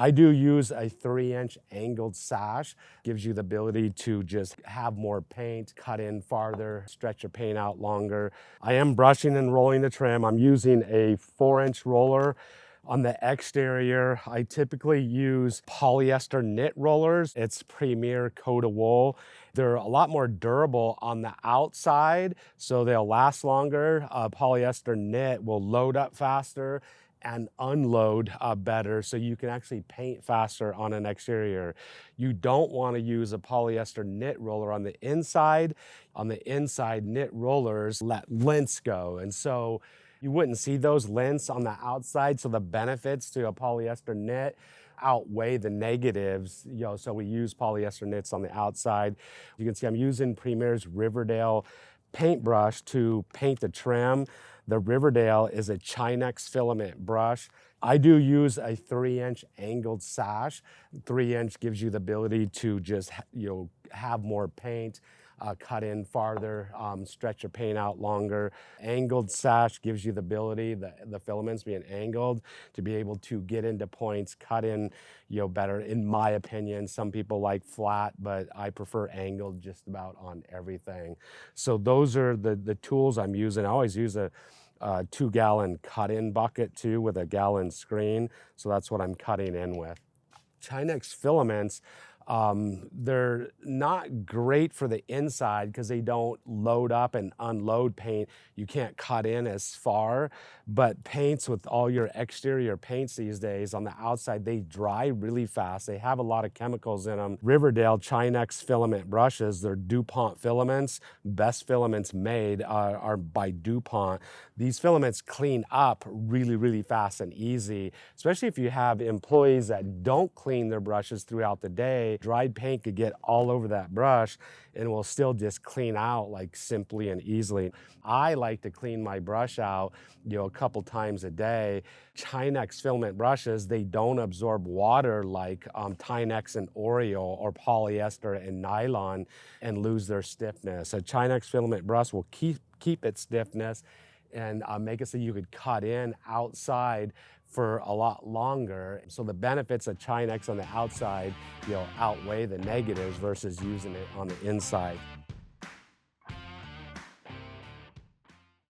I do use a 3-inch angled sash. Gives you the ability to just have more paint, cut in farther, stretch your paint out longer. I am brushing and rolling the trim. I'm using a 4-inch roller. On the exterior, I typically use polyester knit rollers. It's Premier coat of wool. They're a lot more durable on the outside, so they'll last longer. Polyester knit will load up faster and unload better, so you can actually paint faster on an exterior. You don't want to use a polyester knit roller on the inside. On the inside, knit rollers let lint go, and so you wouldn't see those lints on the outside, so the benefits to a polyester knit outweigh the negatives, so we use polyester knits on the outside. You can see I'm using Premier's Riverdale paintbrush to paint the trim. The Riverdale is a Chinex filament brush. I do use a 3-inch angled sash. 3-inch gives you the ability to just have more paint, cut in farther, stretch your paint out longer. Angled sash gives you the ability, the filaments being angled, to be able to get into points, cut in better, in my opinion. Some people like flat, but I prefer angled just about on everything. So those are the tools I'm using. I always use a 2-gallon cut-in bucket too, with a gallon screen. So that's what I'm cutting in with. Chinex filaments, they're not great for the inside because they don't load up and unload paint. You can't cut in as far, but paints with all your exterior paints these days on the outside, they dry really fast. They have a lot of chemicals in them. Riverdale Chinex filament brushes, they're DuPont filaments. Best filaments made are by DuPont. These filaments clean up really, really fast and easy, especially if you have employees that don't clean their brushes throughout the day. Dried paint could get all over that brush and will still just clean out like simply and easily. I like to clean my brush out, a couple times a day. Chinex filament brushes, they don't absorb water like Tinex and Oreo or polyester and nylon and lose their stiffness. A Chinex filament brush will keep its stiffness and make it so you could cut in outside for a lot longer. So the benefits of Chinex on the outside, outweigh the negatives versus using it on the inside.